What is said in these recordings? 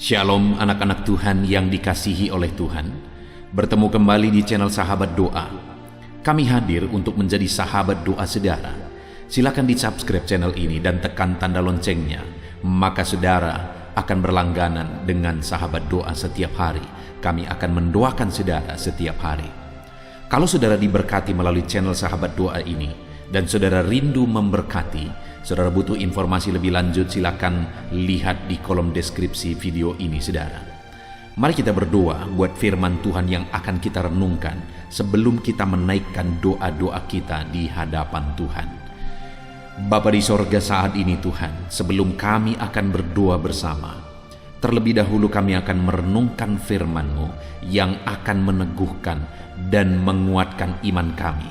Shalom anak-anak Tuhan yang dikasihi oleh Tuhan. Bertemu kembali di channel Sahabat Doa. Kami hadir untuk menjadi sahabat doa saudara. Silakan di-subscribe channel ini dan tekan tanda loncengnya. Maka saudara akan berlangganan dengan sahabat doa setiap hari. Kami akan mendoakan saudara setiap hari. Kalau saudara diberkati melalui channel Sahabat Doa ini dan saudara rindu memberkati, saudara butuh informasi lebih lanjut, silakan lihat di kolom deskripsi video ini saudara. Mari kita berdoa buat firman Tuhan yang akan kita renungkan sebelum kita menaikkan doa-doa kita di hadapan Tuhan. Bapa di sorga, saat ini Tuhan, sebelum kami akan berdoa bersama, terlebih dahulu kami akan merenungkan firman-Mu yang akan meneguhkan dan menguatkan iman kami.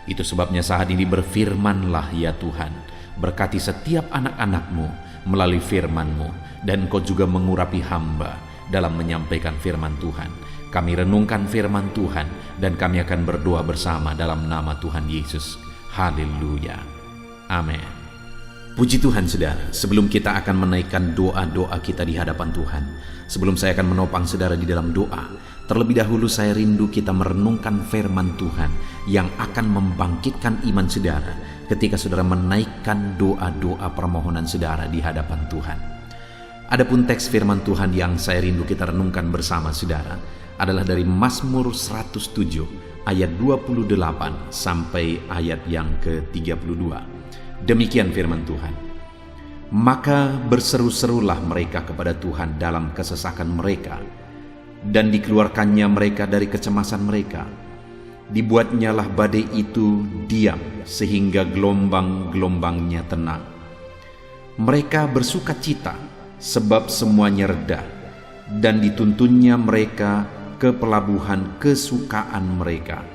Itu sebabnya saat ini berfirmanlah ya Tuhan. Berkati setiap anak-anak-Mu melalui firman-Mu, dan Engkau juga mengurapi hamba dalam menyampaikan firman Tuhan. Kami renungkan firman Tuhan dan kami akan berdoa bersama dalam nama Tuhan Yesus. Haleluya. Amin. Puji Tuhan saudara, sebelum kita akan menaikkan doa-doa kita di hadapan Tuhan, sebelum saya akan menopang saudara di dalam doa, terlebih dahulu saya rindu kita merenungkan firman Tuhan yang akan membangkitkan iman saudara ketika saudara menaikkan doa-doa permohonan saudara di hadapan Tuhan. Adapun teks firman Tuhan yang saya rindu kita renungkan bersama saudara adalah dari Mazmur 107 ayat 28 sampai ayat yang ke-32. Demikian firman Tuhan. Maka berseru-serulah mereka kepada Tuhan dalam kesesakan mereka, dan dikeluarkannya mereka dari kecemasan mereka. Dibuatnyalah badai itu diam, sehingga gelombang-gelombangnya tenang. Mereka bersuka cita, sebab semuanya reda, dan dituntunnya mereka ke pelabuhan kesukaan mereka.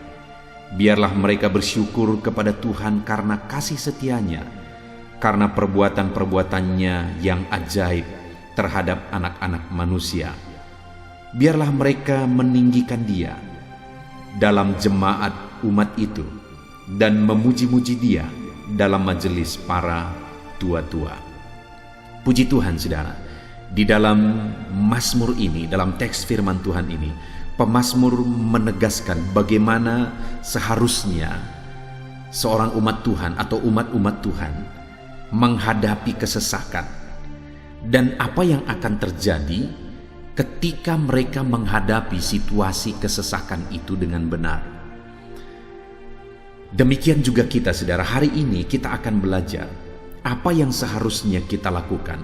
Biarlah mereka bersyukur kepada Tuhan karena kasih setianya, karena perbuatan-perbuatannya yang ajaib terhadap anak-anak manusia. Biarlah mereka meninggikan Dia dalam jemaat umat itu, dan memuji-muji Dia dalam majelis para tua-tua. Puji Tuhan saudara, di dalam Mazmur ini, dalam teks firman Tuhan ini, pemazmur menegaskan bagaimana seharusnya seorang umat Tuhan atau umat-umat Tuhan menghadapi kesesakan, dan apa yang akan terjadi ketika mereka menghadapi situasi kesesakan itu dengan benar. Demikian juga kita saudara, hari ini kita akan belajar apa yang seharusnya kita lakukan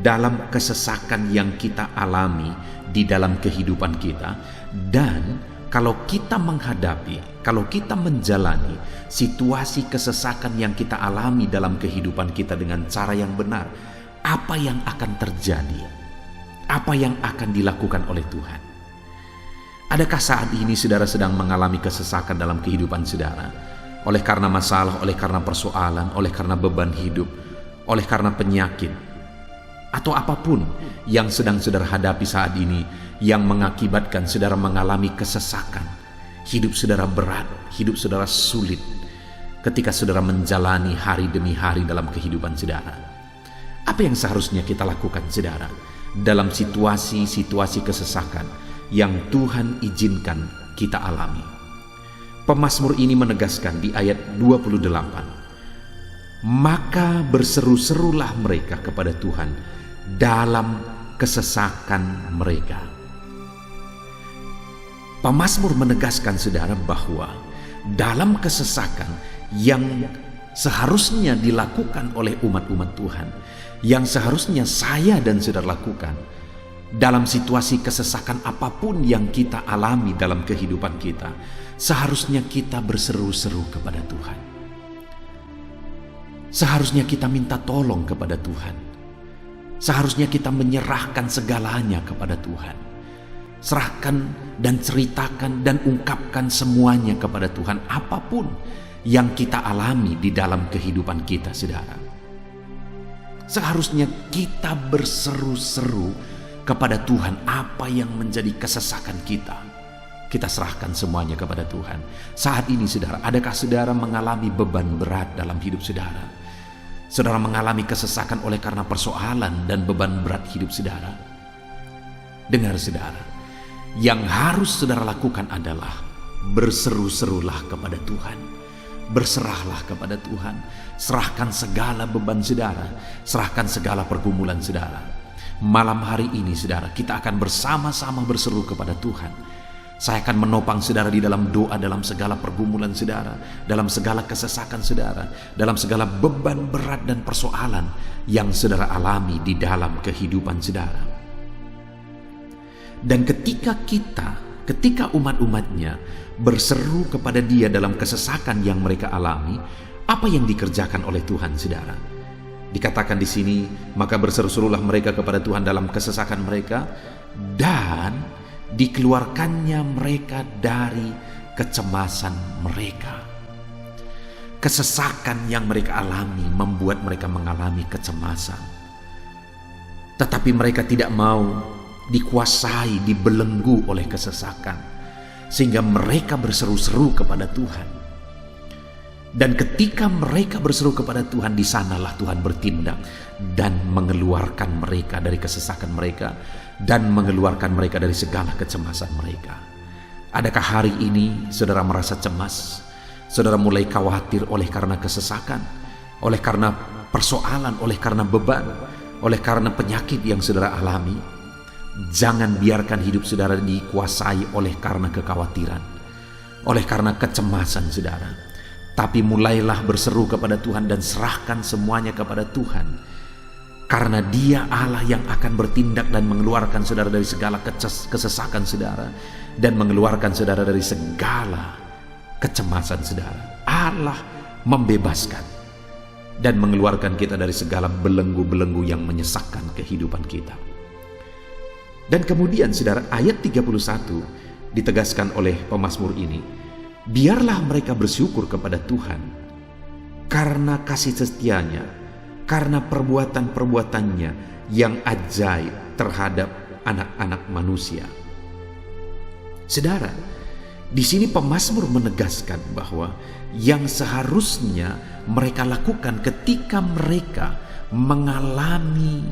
dalam kesesakan yang kita alami di dalam kehidupan kita. Dan kalau kita menghadapi, kalau kita menjalani situasi kesesakan yang kita alami dalam kehidupan kita dengan cara yang benar, apa yang akan terjadi? Apa yang akan dilakukan oleh Tuhan? Adakah saat ini saudara sedang mengalami kesesakan dalam kehidupan saudara? Oleh karena masalah, oleh karena persoalan, oleh karena beban hidup, oleh karena penyakit, atau apapun yang sedang saudara hadapi saat ini yang mengakibatkan saudara mengalami kesesakan. Hidup saudara berat, hidup saudara sulit ketika saudara menjalani hari demi hari dalam kehidupan saudara. Apa yang seharusnya kita lakukan saudara dalam situasi-situasi kesesakan yang Tuhan izinkan kita alami? Pemazmur ini menegaskan di ayat 28, maka berseru-serulah mereka kepada Tuhan dalam kesesakan mereka. Pemazmur menegaskan saudara bahwa dalam kesesakan yang seharusnya dilakukan oleh umat-umat Tuhan, yang seharusnya saya dan saudara lakukan dalam situasi kesesakan apapun yang kita alami dalam kehidupan kita, seharusnya kita berseru-seru kepada Tuhan. Seharusnya kita minta tolong kepada Tuhan. Seharusnya kita menyerahkan segalanya kepada Tuhan. Serahkan dan ceritakan dan ungkapkan semuanya kepada Tuhan, apapun yang kita alami di dalam kehidupan kita saudara. Seharusnya kita berseru-seru kepada Tuhan apa yang menjadi kesesakan kita. Kita serahkan semuanya kepada Tuhan. Saat ini saudara, adakah saudara mengalami beban berat dalam hidup saudara? Saudara mengalami kesesakan oleh karena persoalan dan beban berat hidup saudara? Dengar saudara, yang harus saudara lakukan adalah berseru-serulah kepada Tuhan. Berserahlah kepada Tuhan. Serahkan segala beban saudara, serahkan segala pergumulan saudara. Malam hari ini saudara, kita akan bersama-sama berseru kepada Tuhan. Saya akan menopang saudara di dalam doa, dalam segala pergumulan saudara, dalam segala kesesakan saudara, dalam segala beban berat dan persoalan yang saudara alami di dalam kehidupan saudara. Dan ketika umat-umatnya berseru kepada Dia dalam kesesakan yang mereka alami, apa yang dikerjakan oleh Tuhan saudara? Dikatakan di sini, maka berseru-serulah mereka kepada Tuhan dalam kesesakan mereka, dan dikeluarkannya mereka dari kecemasan mereka. Kesesakan yang mereka alami membuat mereka mengalami kecemasan. Tetapi mereka tidak mau dikuasai, dibelenggu oleh kesesakan, sehingga mereka berseru-seru kepada Tuhan. Dan ketika mereka berseru kepada Tuhan, di sanalah Tuhan bertindak dan mengeluarkan mereka dari kesesakan mereka dan mengeluarkan mereka dari segala kecemasan mereka. Adakah hari ini saudara merasa cemas? Saudara mulai khawatir oleh karena kesesakan, oleh karena persoalan, oleh karena beban, oleh karena penyakit yang saudara alami? Jangan biarkan hidup saudara dikuasai oleh karena kekhawatiran, oleh karena kecemasan saudara. Tapi mulailah berseru kepada Tuhan dan serahkan semuanya kepada Tuhan. Karena Dia Allah yang akan bertindak dan mengeluarkan saudara dari segala kesesakan saudara, dan mengeluarkan saudara dari segala kecemasan saudara. Allah membebaskan dan mengeluarkan kita dari segala belenggu-belenggu yang menyesakkan kehidupan kita. Dan kemudian saudara, ayat 31 ditegaskan oleh pemazmur ini, biarlah mereka bersyukur kepada Tuhan karena kasih setianya, karena perbuatan-perbuatannya yang ajaib terhadap anak-anak manusia. Saudara, di sini pemazmur menegaskan bahwa yang seharusnya mereka lakukan ketika mereka mengalami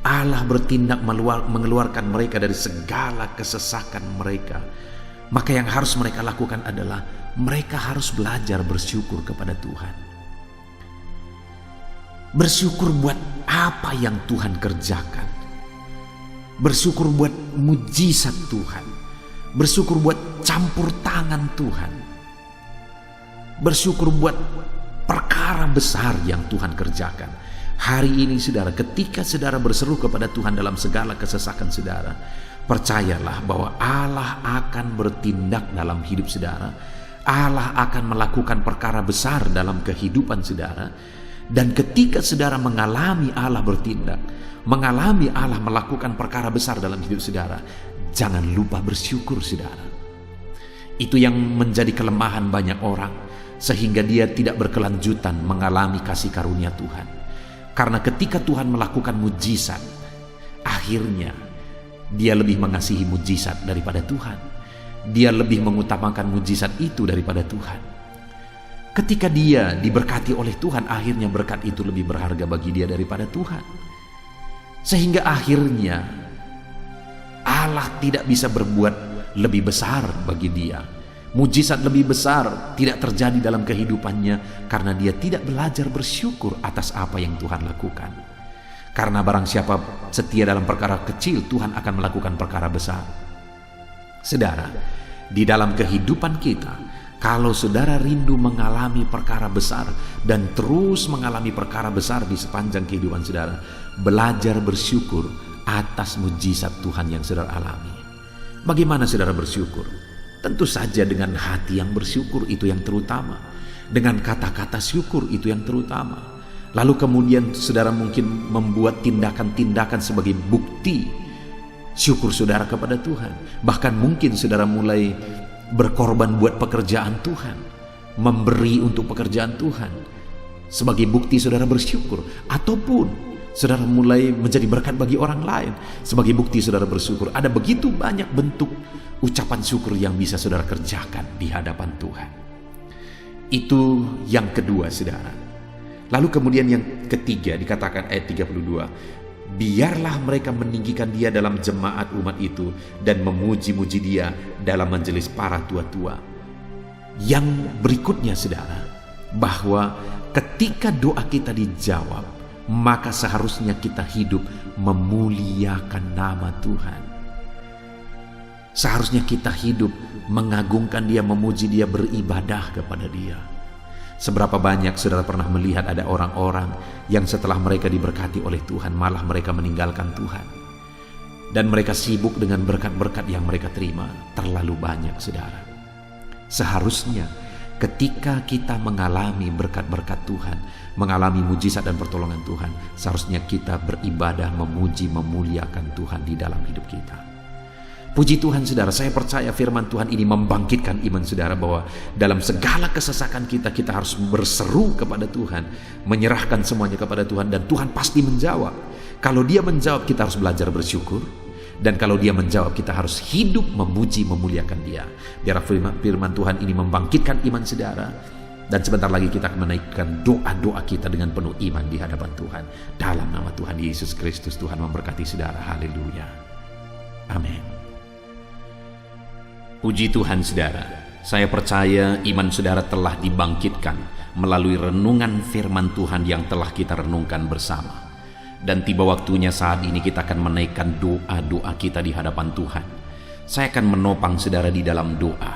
Allah bertindak mengeluarkan mereka dari segala kesesakan mereka, maka yang harus mereka lakukan adalah mereka harus belajar bersyukur kepada Tuhan. Bersyukur buat apa yang Tuhan kerjakan. Bersyukur buat mujizat Tuhan. Bersyukur buat campur tangan Tuhan. Bersyukur buat perkara besar yang Tuhan kerjakan. Hari ini saudara, ketika saudara berseru kepada Tuhan dalam segala kesesakan saudara, percayalah bahwa Allah akan bertindak dalam hidup saudara. Allah akan melakukan perkara besar dalam kehidupan saudara. Dan ketika saudara mengalami Allah bertindak, mengalami Allah melakukan perkara besar dalam hidup saudara, jangan lupa bersyukur saudara. Itu yang menjadi kelemahan banyak orang, sehingga dia tidak berkelanjutan mengalami kasih karunia Tuhan. Karena ketika Tuhan melakukan mujizat, akhirnya dia lebih mengasihi mujizat daripada Tuhan. Dia lebih mengutamakan mujizat itu daripada Tuhan. Ketika dia diberkati oleh Tuhan, akhirnya berkat itu lebih berharga bagi dia daripada Tuhan. Sehingga akhirnya Allah tidak bisa berbuat lebih besar bagi dia. Mujizat lebih besar tidak terjadi dalam kehidupannya karena dia tidak belajar bersyukur atas apa yang Tuhan lakukan. Karena barang siapa setia dalam perkara kecil, Tuhan akan melakukan perkara besar. Saudara, di dalam kehidupan kita, kalau saudara rindu mengalami perkara besar dan terus mengalami perkara besar di sepanjang kehidupan saudara, belajar bersyukur atas mujizat Tuhan yang saudara alami. Bagaimana saudara bersyukur? Tentu saja dengan hati yang bersyukur, itu yang terutama. Dengan kata-kata syukur, itu yang terutama. Lalu kemudian saudara mungkin membuat tindakan-tindakan sebagai bukti syukur saudara kepada Tuhan. Bahkan mungkin saudara mulai berkorban buat pekerjaan Tuhan, memberi untuk pekerjaan Tuhan sebagai bukti saudara bersyukur. Ataupun saudara mulai menjadi berkat bagi orang lain sebagai bukti saudara bersyukur. Ada begitu banyak bentuk ucapan syukur yang bisa saudara kerjakan di hadapan Tuhan. Itu yang kedua saudara. Lalu kemudian yang ketiga dikatakan ayat 32, Biarlah mereka meninggikan Dia dalam jemaat umat itu dan memuji-muji Dia dalam majelis para tua-tua. Yang berikutnya, saudara, bahwa ketika doa kita dijawab, maka seharusnya kita hidup memuliakan nama Tuhan. Seharusnya kita hidup mengagungkan Dia, memuji Dia, beribadah kepada Dia. Seberapa banyak saudara pernah melihat ada orang-orang yang setelah mereka diberkati oleh Tuhan, malah mereka meninggalkan Tuhan. Dan mereka sibuk dengan berkat-berkat yang mereka terima. Terlalu banyak, saudara. Seharusnya ketika kita mengalami berkat-berkat Tuhan, mengalami mujizat dan pertolongan Tuhan, seharusnya kita beribadah, memuji, memuliakan Tuhan di dalam hidup kita. Puji Tuhan, saudara, saya percaya firman Tuhan ini membangkitkan iman saudara bahwa dalam segala kesesakan kita, kita harus berseru kepada Tuhan, menyerahkan semuanya kepada Tuhan, dan Tuhan pasti menjawab. Kalau Dia menjawab, kita harus belajar bersyukur. Dan kalau Dia menjawab, kita harus hidup memuji, memuliakan Dia. Biar firman Tuhan ini membangkitkan iman saudara. Dan sebentar lagi kita akan menaikkan doa-doa kita dengan penuh iman di hadapan Tuhan. Dalam nama Tuhan Yesus Kristus, Tuhan memberkati saudara. Haleluya. Amin. Puji Tuhan, saudara. Saya percaya iman saudara telah dibangkitkan melalui renungan firman Tuhan yang telah kita renungkan bersama. Dan tiba waktunya saat ini kita akan menaikkan doa-doa kita di hadapan Tuhan. Saya akan menopang saudara di dalam doa.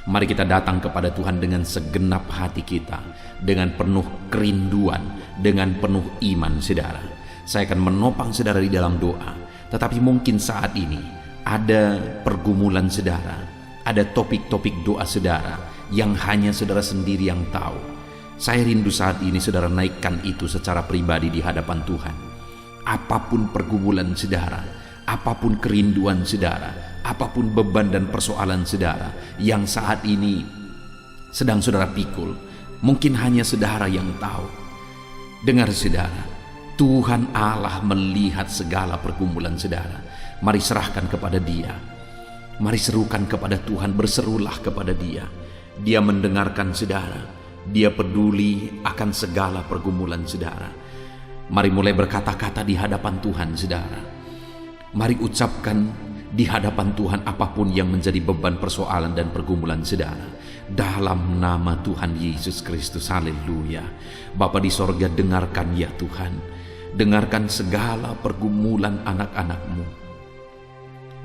Mari kita datang kepada Tuhan dengan segenap hati kita, dengan penuh kerinduan, dengan penuh iman, saudara. Saya akan menopang saudara di dalam doa. Tetapi mungkin saat ini ada pergumulan saudara, ada topik-topik doa saudara yang hanya saudara sendiri yang tahu. Saya rindu saat ini saudara naikkan itu secara pribadi di hadapan Tuhan. Apapun pergumulan saudara, apapun kerinduan saudara, apapun beban dan persoalan saudara yang saat ini sedang saudara pikul, mungkin hanya saudara yang tahu. Dengar saudara, Tuhan Allah melihat segala pergumulan saudara. Mari serahkan kepada Dia. Mari serukan kepada Tuhan, berserulah kepada Dia. Dia mendengarkan saudara. Dia peduli akan segala pergumulan saudara. Mari mulai berkata-kata di hadapan Tuhan, saudara. Mari ucapkan di hadapan Tuhan apapun yang menjadi beban, persoalan dan pergumulan saudara. Dalam nama Tuhan Yesus Kristus, haleluya. Bapa di sorga, dengarkan ya Tuhan. Dengarkan segala pergumulan anak-anak-Mu.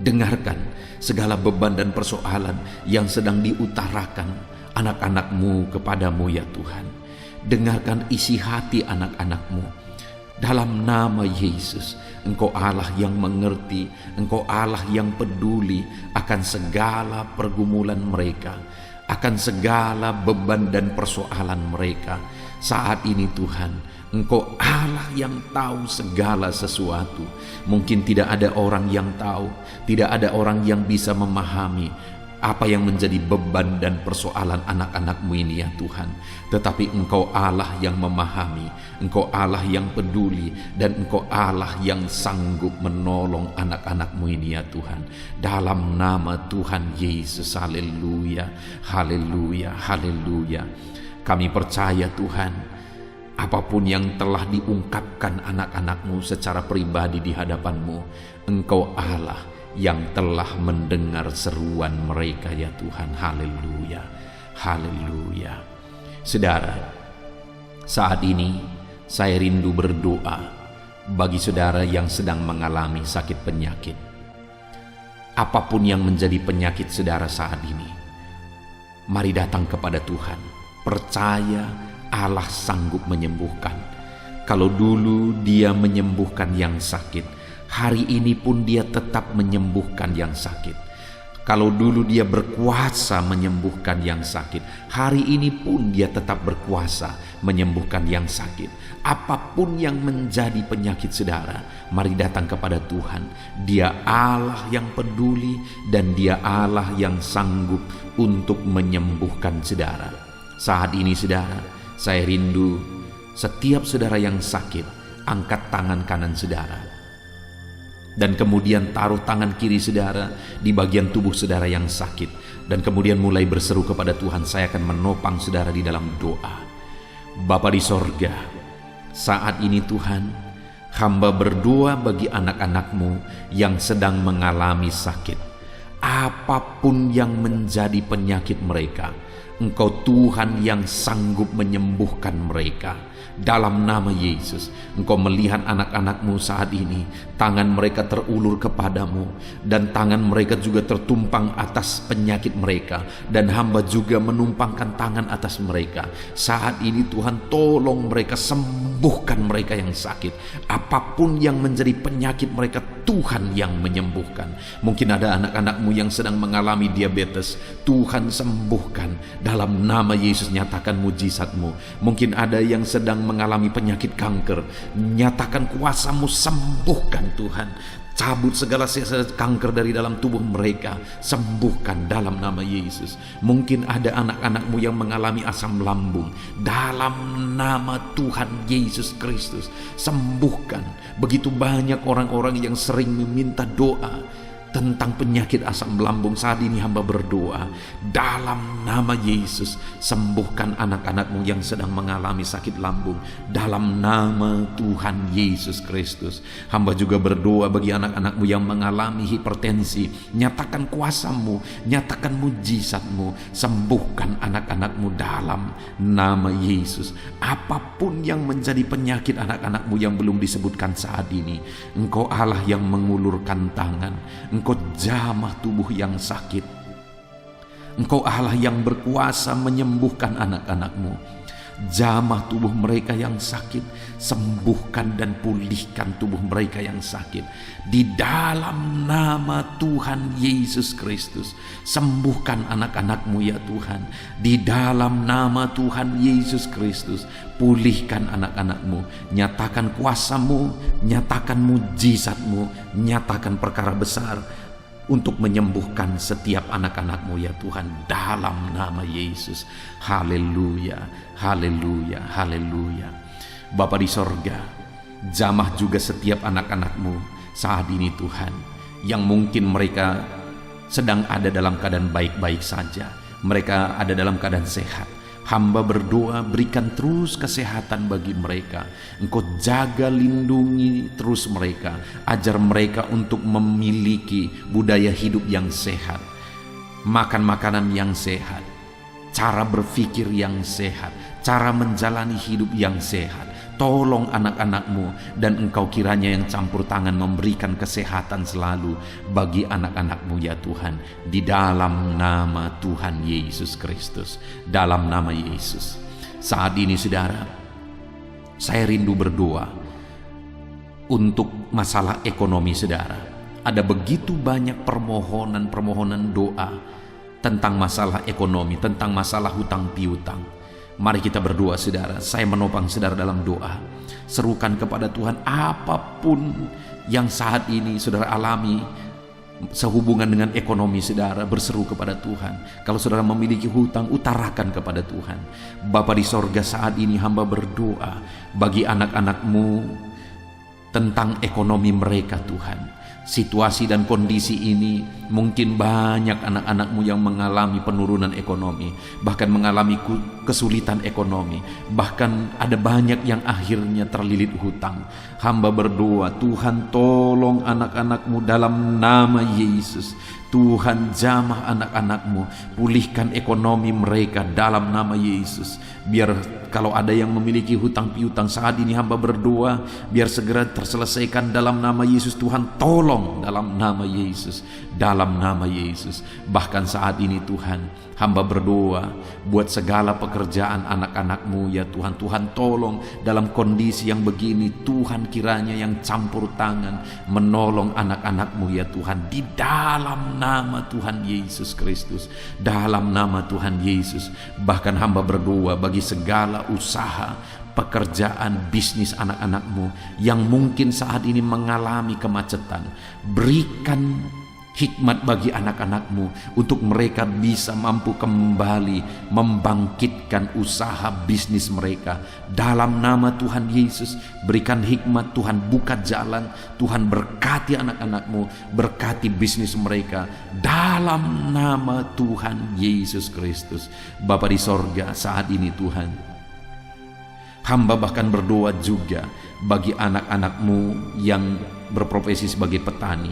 Dengarkan segala beban dan persoalan yang sedang diutarakan anak-anak-Mu kepadamu ya Tuhan. Dengarkan isi hati anak-anak-Mu. Dalam nama Yesus, Engkau Allah yang mengerti, Engkau Allah yang peduli akan segala pergumulan mereka, akan segala beban dan persoalan mereka. Saat ini Tuhan, Engkau Allah yang tahu segala sesuatu. Mungkin tidak ada orang yang tahu, tidak ada orang yang bisa memahami apa yang menjadi beban dan persoalan anak-anak-Mu ini ya Tuhan. Tetapi Engkau Allah yang memahami, Engkau Allah yang peduli, dan Engkau Allah yang sanggup menolong anak-anak-Mu ini ya Tuhan. Dalam nama Tuhan Yesus, haleluya, haleluya, haleluya. Kami percaya Tuhan, apapun yang telah diungkapkan anak-anak-Mu secara pribadi di hadapan-Mu, Engkau Allah yang telah mendengar seruan mereka ya Tuhan. Haleluya, haleluya. Saudara, saat ini saya rindu berdoa bagi saudara yang sedang mengalami sakit penyakit. Apapun yang menjadi penyakit saudara saat ini, mari datang kepada Tuhan. Percaya Allah sanggup menyembuhkan. Kalau dulu Dia menyembuhkan yang sakit, hari ini pun Dia tetap menyembuhkan yang sakit. Kalau dulu Dia berkuasa menyembuhkan yang sakit, hari ini pun Dia tetap berkuasa menyembuhkan yang sakit. Apapun yang menjadi penyakit saudara, mari datang kepada Tuhan. Dia Allah yang peduli dan Dia Allah yang sanggup untuk menyembuhkan saudara. Saat ini saudara, saya rindu setiap saudara yang sakit, angkat tangan kanan saudara. Dan kemudian taruh tangan kiri saudara di bagian tubuh saudara yang sakit. Dan kemudian mulai berseru kepada Tuhan. Saya akan menopang saudara di dalam doa. Bapa di sorga, saat ini Tuhan, Hamba berdoa bagi anak-anak-Mu yang sedang mengalami sakit. Apapun yang menjadi penyakit mereka, Engkau Tuhan yang sanggup menyembuhkan mereka. Dalam nama Yesus, Engkau melihat anak-anak-Mu saat ini, tangan mereka terulur kepadamu, dan tangan mereka juga tertumpang atas penyakit mereka, dan hamba juga menumpangkan tangan atas mereka. Saat ini Tuhan, tolong mereka, sembuhkan mereka yang sakit. Apapun yang menjadi penyakit mereka, Tuhan yang menyembuhkan. Mungkin ada anak-anak-Mu yang sedang mengalami diabetes, Tuhan sembuhkan. Dalam nama Yesus, nyatakan mujizat-Mu. Mungkin ada yang sedang mengalami penyakit kanker, nyatakan kuasa-Mu, sembuhkan Tuhan. Cabut segala kanker dari dalam tubuh mereka, sembuhkan dalam nama Yesus. Mungkin ada anak-anak-Mu yang mengalami asam lambung, dalam nama Tuhan Yesus Kristus, sembuhkan. Begitu banyak orang-orang yang sering meminta doa tentang penyakit asam lambung. Saat ini hamba berdoa dalam nama Yesus, sembuhkan anak-anak-Mu yang sedang mengalami sakit lambung dalam nama Tuhan Yesus Kristus. Hamba juga berdoa bagi anak-anak-Mu yang mengalami hipertensi, nyatakan kuasa-Mu, nyatakan mujizat-Mu, sembuhkan anak-anak-Mu dalam nama Yesus. Apapun yang menjadi penyakit anak-anak-Mu yang belum disebutkan saat ini, Engkau Allah yang mengulurkan tangan, Engkau jamah tubuh yang sakit. Engkau Allah yang berkuasa menyembuhkan anak-anak-Mu. Jamah tubuh mereka yang sakit, sembuhkan dan pulihkan tubuh mereka yang sakit. Di dalam nama Tuhan Yesus Kristus, sembuhkan anak-anak-Mu ya Tuhan. Di dalam nama Tuhan Yesus Kristus, pulihkan anak-anak-Mu. Nyatakan kuasa-Mu, nyatakan mujizat-Mu, nyatakan perkara besar untuk menyembuhkan setiap anak-anak-Mu ya Tuhan, dalam nama Yesus. Haleluya, haleluya, haleluya. Bapa di sorga, jamah juga setiap anak-anak-Mu saat ini Tuhan, yang mungkin mereka sedang ada dalam keadaan baik-baik saja, mereka ada dalam keadaan sehat. Hamba berdoa, berikan terus kesehatan bagi mereka. Engkau jaga, lindungi terus mereka. Ajar mereka untuk memiliki budaya hidup yang sehat, makan makanan yang sehat, cara berpikir yang sehat, cara menjalani hidup yang sehat. Tolong anak-anak-Mu, dan Engkau kiranya yang campur tangan memberikan kesehatan selalu bagi anak-anak-Mu ya Tuhan. Di dalam nama Tuhan Yesus Kristus, dalam nama Yesus. Saat ini saudara, saya rindu berdoa untuk masalah ekonomi saudara. Ada begitu banyak permohonan doa tentang masalah ekonomi, tentang masalah hutang piutang. Mari kita berdoa saudara. Saya menopang saudara dalam doa. Serukan kepada Tuhan apapun yang saat ini saudara alami sehubungan dengan ekonomi saudara, berseru kepada Tuhan. Kalau saudara memiliki hutang, utarakan kepada Tuhan. Bapa di sorga, saat ini hamba berdoa bagi anak-anak-Mu tentang ekonomi mereka Tuhan. Situasi dan kondisi ini, mungkin banyak anak-anak-Mu yang mengalami penurunan ekonomi, bahkan mengalami kesulitan ekonomi, bahkan ada banyak yang akhirnya terlilit hutang. Hamba berdoa, Tuhan tolong anak-anak-Mu dalam nama Yesus. Tuhan jamah anak-anak-Mu, pulihkan ekonomi mereka dalam nama Yesus. Biar kalau ada yang memiliki hutang piutang saat ini, hamba berdoa biar segera terselesaikan dalam nama Yesus. Tuhan tolong dalam nama Yesus, dalam nama Yesus. Bahkan saat ini Tuhan, hamba berdoa buat segala pekerjaan anak-anak-Mu ya Tuhan. Tuhan tolong dalam kondisi yang begini, Tuhan kiranya yang campur tangan menolong anak-anak-Mu ya Tuhan. Di dalam nama Tuhan Yesus Kristus, dalam nama Tuhan Yesus. Bahkan hamba berdoa bagi segala usaha, pekerjaan, bisnis anak-anak-Mu yang mungkin saat ini mengalami kemacetan. Berikan hikmat bagi anak-anak-Mu untuk mereka bisa mampu kembali membangkitkan usaha bisnis mereka. Dalam nama Tuhan Yesus, berikan hikmat Tuhan, buka jalan Tuhan, berkati anak-anak-Mu, berkati bisnis mereka dalam nama Tuhan Yesus Kristus. Bapa di sorga, saat ini Tuhan, Hamba bahkan berdoa juga bagi anak-anak-Mu yang berprofesi sebagai petani.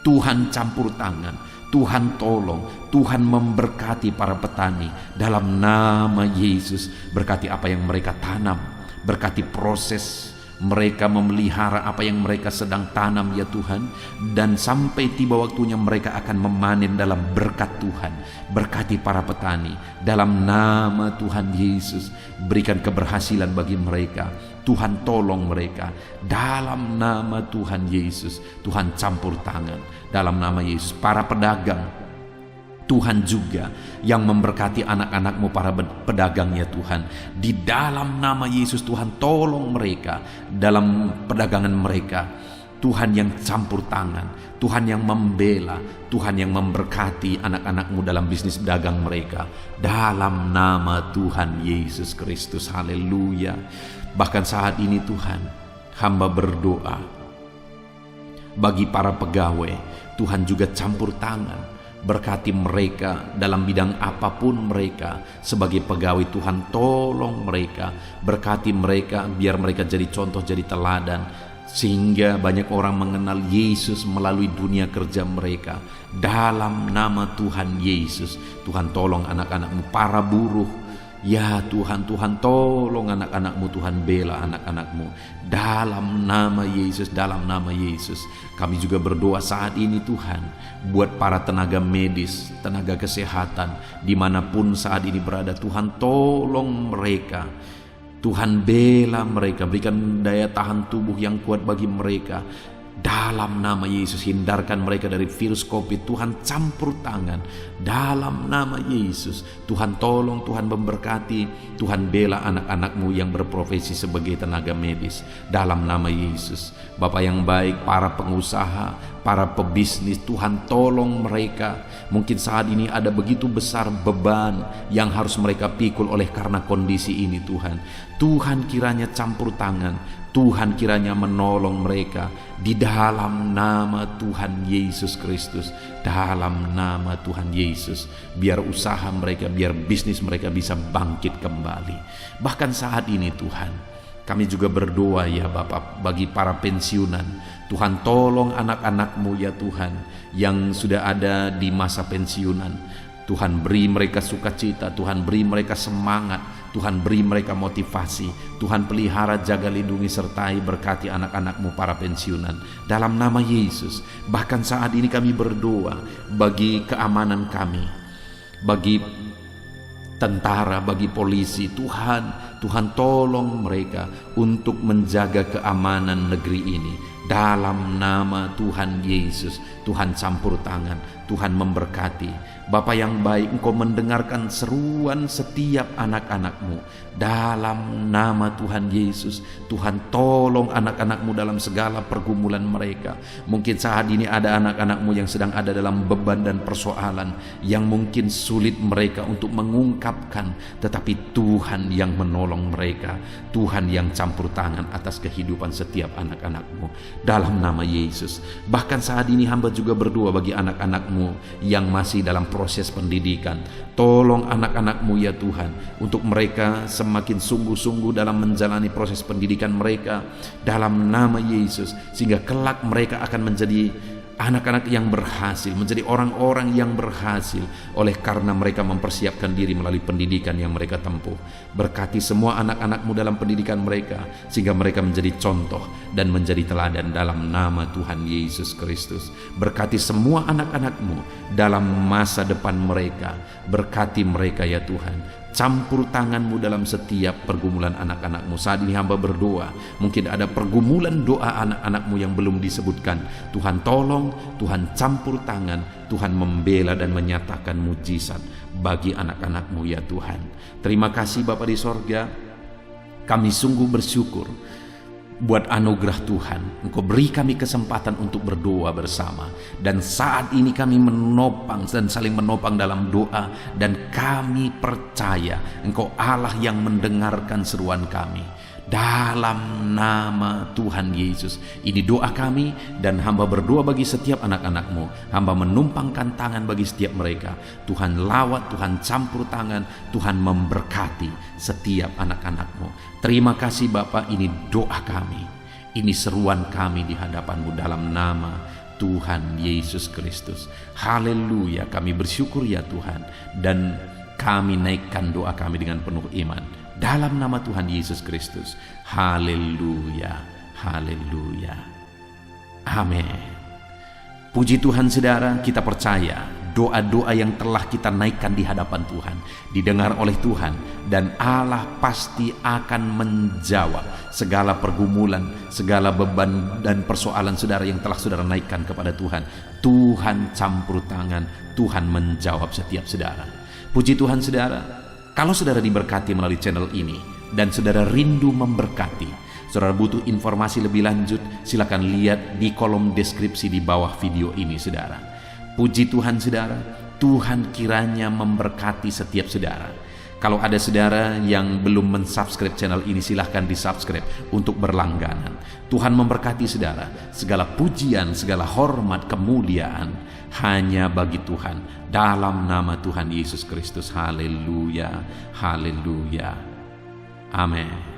Tuhan campur tangan, Tuhan tolong, Tuhan memberkati para petani dalam nama Yesus. Berkati apa yang mereka tanam, berkati proses mereka memelihara apa yang mereka sedang tanam ya Tuhan, dan sampai tiba waktunya mereka akan memanen dalam berkat Tuhan. Berkati para petani dalam nama Tuhan Yesus. Berikan keberhasilan bagi mereka. Tuhan tolong mereka dalam nama Tuhan Yesus. Tuhan campur tangan dalam nama Yesus. Para pedagang, Tuhan juga yang memberkati anak-anak-Mu para pedagangnya Tuhan. Di dalam nama Yesus Tuhan tolong mereka dalam perdagangan mereka. Tuhan yang campur tangan, Tuhan yang membela, Tuhan yang memberkati anak-anak-Mu dalam bisnis dagang mereka. Dalam nama Tuhan Yesus Kristus, haleluya. Bahkan saat ini Tuhan, hamba berdoa bagi para pegawai, Tuhan juga campur tangan. Berkati mereka dalam bidang apapun mereka. Sebagai pegawai Tuhan tolong mereka. Berkati mereka biar mereka jadi contoh, jadi teladan, sehingga banyak orang mengenal Yesus melalui dunia kerja mereka. Dalam nama Tuhan Yesus, Tuhan tolong anak-anak-Mu. Para buruh, ya Tuhan, Tuhan tolong anak-anak-Mu, Tuhan bela anak-anak-Mu. Dalam nama Yesus, dalam nama Yesus. Kami juga berdoa saat ini Tuhan, buat para tenaga medis, tenaga kesehatan, dimanapun saat ini berada. Tuhan tolong mereka, Tuhan bela mereka, berikan daya tahan tubuh yang kuat bagi mereka. Dalam nama Yesus, hindarkan mereka dari virus COVID. Tuhan campur tangan dalam nama Yesus. Tuhan tolong, Tuhan memberkati, Tuhan bela anak-anak-Mu yang berprofesi sebagai tenaga medis dalam nama Yesus. Bapa yang baik, para pengusaha, para pebisnis, Tuhan tolong mereka. Mungkin saat ini ada begitu besar beban yang harus mereka pikul oleh karena kondisi ini Tuhan. Tuhan kiranya campur tangan, Tuhan kiranya menolong mereka di dalam nama Tuhan Yesus Kristus. Dalam nama Tuhan Yesus, biar usaha mereka, biar bisnis mereka bisa bangkit kembali. Bahkan saat ini Tuhan, kami juga berdoa ya Bapak bagi para pensiunan. Tuhan tolong anak-anak-Mu ya Tuhan yang sudah ada di masa pensiunan. Tuhan beri mereka sukacita, Tuhan beri mereka semangat, Tuhan beri mereka motivasi. Tuhan pelihara, jaga, lindungi, sertai, berkati anak-anak-Mu para pensiunan dalam nama Yesus. Bahkan saat ini kami berdoa bagi keamanan kami, bagi tentara, bagi polisi. Tuhan tolong mereka untuk menjaga keamanan negeri ini dalam nama Tuhan Yesus. Tuhan campur tangan, Tuhan memberkati. Bapa yang baik, Engkau mendengarkan seruan setiap anak-anak-Mu dalam nama Tuhan Yesus. Tuhan tolong anak-anak-Mu dalam segala pergumulan mereka. Mungkin saat ini ada anak-anak-Mu yang sedang ada dalam beban dan persoalan yang mungkin sulit mereka untuk mengungkapkan, tetapi Tuhan yang menolong mereka. Tuhan yang campur tangan atas kehidupan setiap anak-anak-Mu dalam nama Yesus. Bahkan saat ini hamba juga berdoa bagi anak-anak-Mu yang masih dalam proses pendidikan. Tolong anak-anak-Mu ya Tuhan, untuk mereka semakin sungguh-sungguh dalam menjalani proses pendidikan mereka dalam nama Yesus, sehingga kelak mereka akan menjadi anak-anak yang berhasil, menjadi orang-orang yang berhasil oleh karena mereka mempersiapkan diri melalui pendidikan yang mereka tempuh. Berkati semua anak-anak-Mu dalam pendidikan mereka, sehingga mereka menjadi contoh dan menjadi teladan dalam nama Tuhan Yesus Kristus. Berkati semua anak-anak-Mu dalam masa depan mereka. Berkati mereka ya Tuhan. Campur tangan-Mu dalam setiap pergumulan anak-anak-Mu. Saat ini hamba berdoa, mungkin ada pergumulan doa anak-anak-Mu yang belum disebutkan. Tuhan tolong, Tuhan campur tangan, Tuhan membela dan menyatakan mujizat bagi anak-anak-Mu ya Tuhan. Terima kasih Bapa di sorga. Kami sungguh bersyukur buat anugerah Tuhan. Engkau beri kami kesempatan untuk berdoa bersama. Dan saat ini kami menopang dan saling menopang dalam doa. Dan kami percaya Engkau Allah yang mendengarkan seruan kami. Dalam nama Tuhan Yesus, ini doa kami, dan hamba berdoa bagi setiap anak-anak-Mu. Hamba menumpangkan tangan bagi setiap mereka. Tuhan lawat, Tuhan campur tangan, Tuhan memberkati setiap anak-anak-Mu. Terima kasih Bapa, ini doa kami, ini seruan kami di hadapan-Mu dalam nama Tuhan Yesus Kristus. Haleluya, kami bersyukur ya Tuhan, dan kami naikkan doa kami dengan penuh iman dalam nama Tuhan Yesus Kristus. Haleluya, haleluya, amin. Puji Tuhan saudara, kita percaya doa-doa yang telah kita naikkan di hadapan Tuhan didengar oleh Tuhan, dan Allah pasti akan menjawab segala pergumulan, segala beban dan persoalan saudara yang telah saudara naikkan kepada Tuhan. Tuhan campur tangan, Tuhan menjawab setiap saudara. Puji Tuhan saudara. Kalau saudara diberkati melalui channel ini dan saudara rindu memberkati, saudara butuh informasi lebih lanjut, silakan lihat di kolom deskripsi di bawah video ini saudara. Puji Tuhan saudara, Tuhan kiranya memberkati setiap saudara. Kalau ada saudara yang belum mensubscribe channel ini, silahkan disubscribe untuk berlangganan. Tuhan memberkati saudara. Segala pujian, segala hormat, kemuliaan hanya bagi Tuhan. Dalam nama Tuhan Yesus Kristus. Haleluya, haleluya, amin.